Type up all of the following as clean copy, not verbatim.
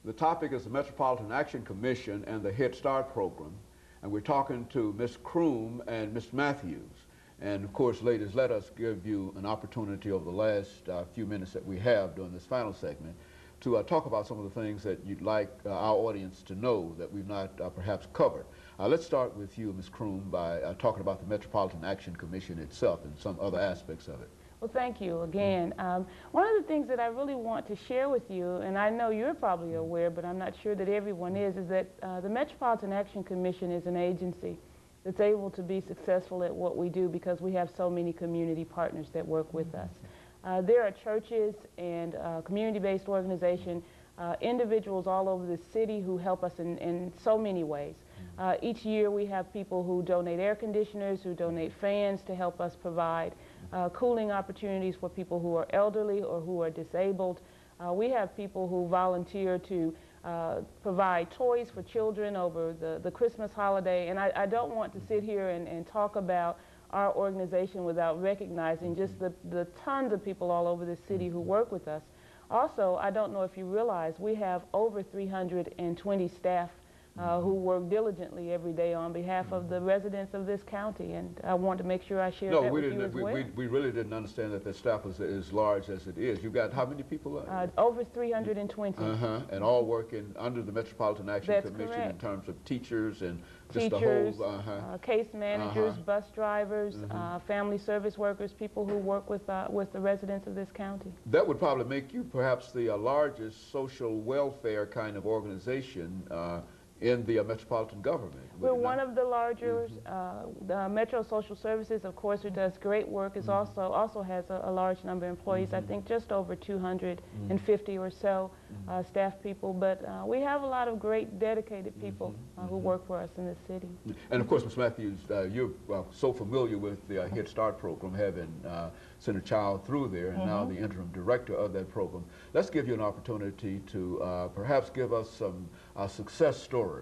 The topic is the Metropolitan Action Commission and the Head Start program. And we're talking to Ms. Crooms and Mr. Matthews. And of course, ladies, let us give you an opportunity over the last few minutes that we have during this final segment to talk about some of the things that you'd like our audience to know that we've not perhaps covered. Let's start with you, Ms. Crooms, by talking about the Metropolitan Action Commission itself and some other aspects of it. Well, thank you again. One of the things that I really want to share with you, and I know you're probably aware, but I'm not sure that everyone is that the Metropolitan Action Commission is an agency that's able to be successful at what we do because we have so many community partners that work with us. There are churches and community-based organizations, individuals all over the city who help us in so many ways. Each year we have people who donate air conditioners, who donate fans to help us provide cooling opportunities for people who are elderly or who are disabled. We have people who volunteer to provide toys for children over the Christmas holiday. And I don't want to sit here and talk about our organization without recognizing just the tons of people all over the city who work with us. Also, I don't know if you realize, we have over 320 staff who work diligently every day on behalf of the residents of this county, and I want to make sure I share that with you as well. We really didn't understand that the staff was as large as it is. You've got how many people? Over 320. And all working under the Metropolitan Action Commission correct. In terms of teachers and just teachers, the whole... case managers, bus drivers, family service workers, people who work with the residents of this county. That would probably make you perhaps the largest social welfare kind of organization in the metropolitan government. We're one of the larger. The Metro Social Services, of course, who does great work, is also has a large number of employees. I think just over 250 or so staff people. But we have a lot of great dedicated people who work for us in the city. And of course, Ms. Matthews, you're so familiar with the Head Start program, having sent a child through there, and now the interim director of that program. Let's give you an opportunity to perhaps give us some success stories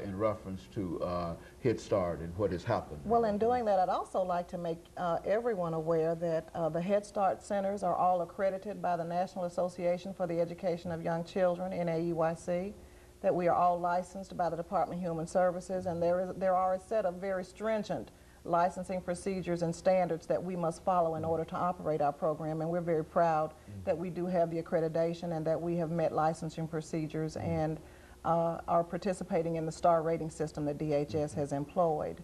in reference to Head Start and what has happened. Well, in doing that, I'd also like to make everyone aware that the Head Start centers are all accredited by the National Association for the Education of Young Children, NAEYC, that we are all licensed by the Department of Human Services, and there are a set of very stringent licensing procedures and standards that we must follow in order to operate our program, and we're very proud that we do have the accreditation and that we have met licensing procedures and are participating in the star rating system that DHS has employed.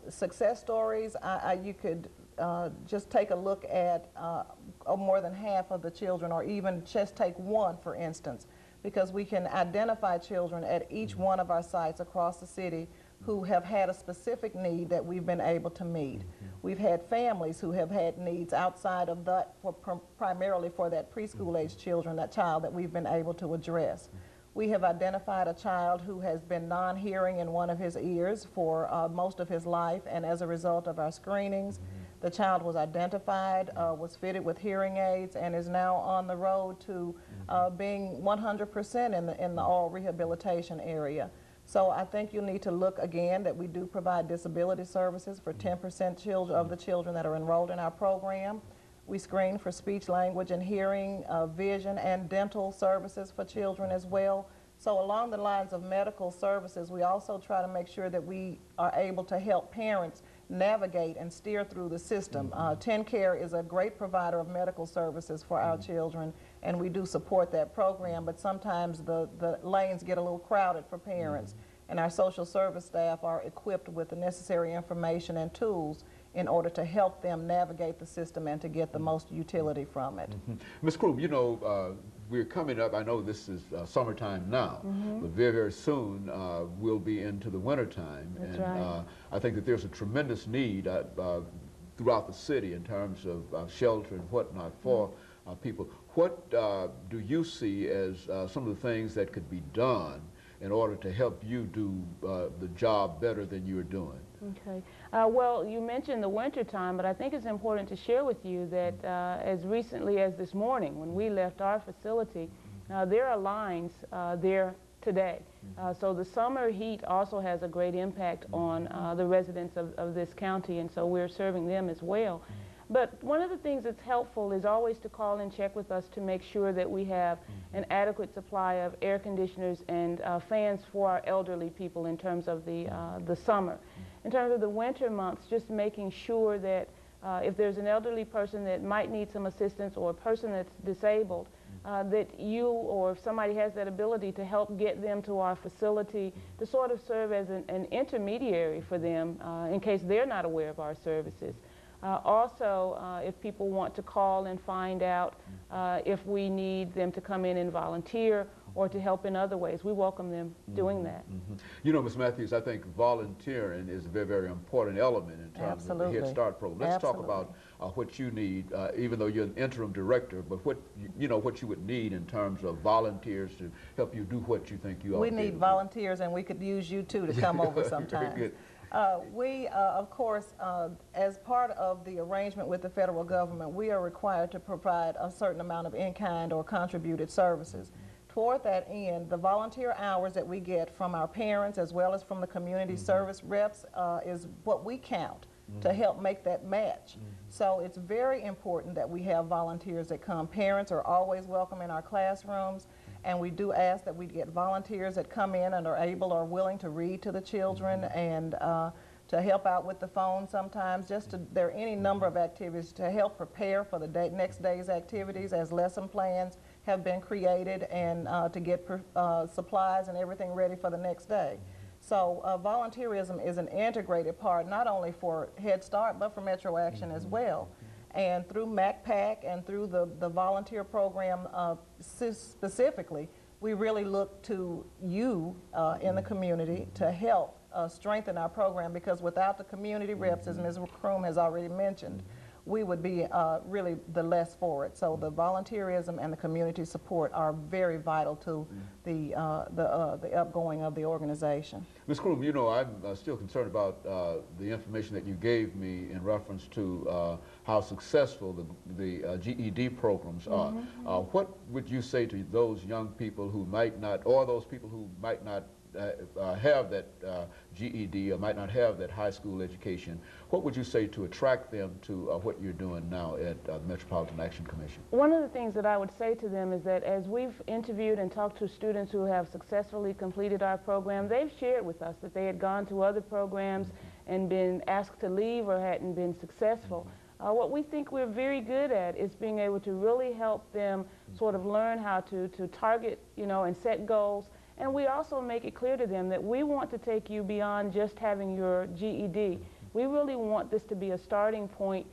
Success stories, you could just take a look at more than half of the children, or even just take one, for instance, because we can identify children at each one of our sites across the city who have had a specific need that we've been able to meet. We've had families who have had needs outside of that, primarily for that preschool age children, that child that we've been able to address. We have identified a child who has been non-hearing in one of his ears for most of his life, and as a result of our screenings, the child was identified, was fitted with hearing aids, and is now on the road to being 100% in the all rehabilitation area. So I think you need to look again that we do provide disability services for 10% of the children that are enrolled in our program. We screen for speech, language, and hearing, vision, and dental services for children as well. So along the lines of medical services, we also try to make sure that we are able to help parents navigate and steer through the system. TennCare is a great provider of medical services for our children, and we do support that program, but sometimes the lanes get a little crowded for parents, and our social service staff are equipped with the necessary information and tools in order to help them navigate the system and to get the most utility from it. Ms. Crooms, you know, we're coming up, I know this is summertime now, but very, very soon we'll be into the wintertime. That's and right. I think that there's a tremendous need throughout the city in terms of shelter and whatnot for people. What do you see as some of the things that could be done in order to help you do the job better than you're doing? Okay. Well, you mentioned the winter time, but I think it's important to share with you that as recently as this morning, when we left our facility, there are lines there today. So the summer heat also has a great impact on the residents of this county, and so we're serving them as well. But one of the things that's helpful is always to call and check with us to make sure that we have an adequate supply of air conditioners and fans for our elderly people in terms of the summer. In terms of the winter months, just making sure that if there's an elderly person that might need some assistance or a person that's disabled, that you or if somebody has that ability to help get them to our facility to sort of serve as an intermediary for them in case they're not aware of our services. Also, if people want to call and find out if we need them to come in and volunteer or to help in other ways, we welcome them doing that. You know, Ms. Matthews, I think volunteering is a very, very important element in terms of the Head Start program. Let's talk about what you need, even though you're an interim director, but what you would need in terms of volunteers to help you do what you think you ought to do. We need volunteers, and we could use you too to come over sometimes. Very good. We, of course, as part of the arrangement with the federal government, we are required to provide a certain amount of in-kind or contributed services. Toward that end, the volunteer hours that we get from our parents as well as from the community service reps is what we count to help make that match. So it's very important that we have volunteers that come. Parents are always welcome in our classrooms, and we do ask that we get volunteers that come in and are able or willing to read to the children and to help out with the phone sometimes. There are any number of activities to help prepare for the next day's activities as lesson plans have been created and to get supplies and everything ready for the next day. So volunteerism is an integrated part, not only for Head Start, but for Metro Action as well. And through MacPac and through the volunteer program specifically, we really look to you in the community to help strengthen our program, because without the community reps, as Ms. Crooms has already mentioned, we would be really the less for it. So the volunteerism and the community support are very vital to the upgoing of the organization. Ms. Crooms, you know, I'm still concerned about the information that you gave me in reference to how successful the GED programs are. What would you say to those young people who might not, or those people who might not have that GED or might not have that high school education? What would you say to attract them to what you're doing now at the Metropolitan Action Commission? One of the things that I would say to them is that as we've interviewed and talked to students who have successfully completed our program, they've shared with us that they had gone to other programs and been asked to leave or hadn't been successful. What we think we're very good at is being able to really help them sort of learn how to target, you know, and set goals. And we also make it clear to them that we want to take you beyond just having your GED. We really want this to be a starting point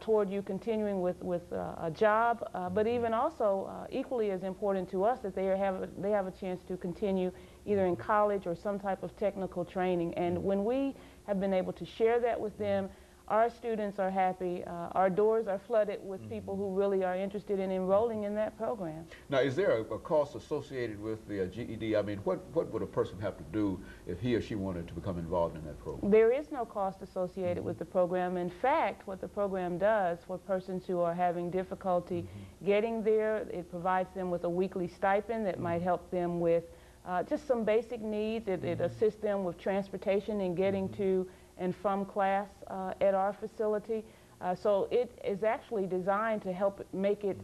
toward you continuing with a job, but even also equally as important to us that they have a chance to continue either in college or some type of technical training. And when we have been able to share that with them, our students are happy. Our doors are flooded with people who really are interested in enrolling in that program. Now, is there a cost associated with the GED? I mean, what would a person have to do if he or she wanted to become involved in that program? There is no cost associated with the program. In fact, what the program does for persons who are having difficulty getting there, it provides them with a weekly stipend that might help them with just some basic needs. It assists them with transportation and getting to and from class at our facility. So it is actually designed to help make it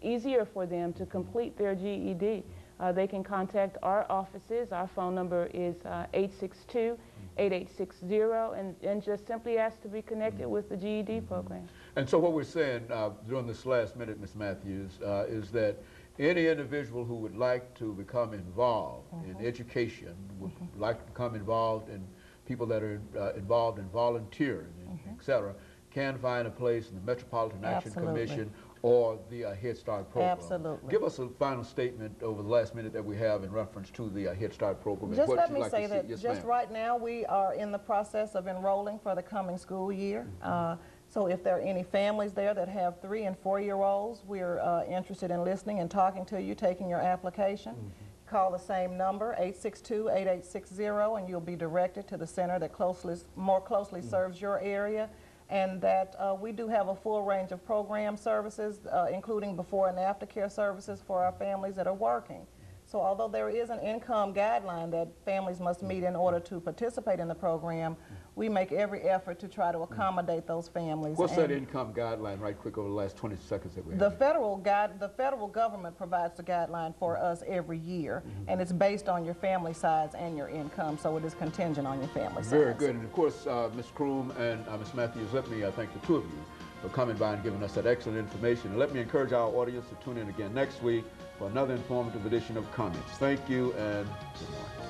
easier for them to complete their GED. They can contact our offices. Our phone number is 862-8860 and just simply ask to be connected with the GED program. And so what we're saying during this last minute, Ms. Matthews, is that any individual who would like to become involved in education, would like to become involved in people that are involved in volunteering, et cetera, can find a place in the Metropolitan Action Commission or the Head Start program. Absolutely. Give us a final statement over the last minute that we have in reference to the Head Start program. Just let me say that just right now we are in the process of enrolling for the coming school year. So if there are any families there that have 3- and 4-year-olds, we're interested in listening and talking to you, taking your application. Call the same number, 862-8860, and you'll be directed to the center that more closely serves your area. And that we do have a full range of program services, including before and after care services for our families that are working. So although there is an income guideline that families must meet in order to participate in the program, we make every effort to try to accommodate those families. What's that income guideline, right quick, over the last 20 seconds that we have? The federal government provides the guideline for us every year, and it's based on your family size and your income, so it is contingent on your family size. Very good. And of course, Ms. Crooms and Ms. Matthews, let me thank the two of you for coming by and giving us that excellent information. And let me encourage our audience to tune in again next week for another informative edition of Comments. Thank you and good morning.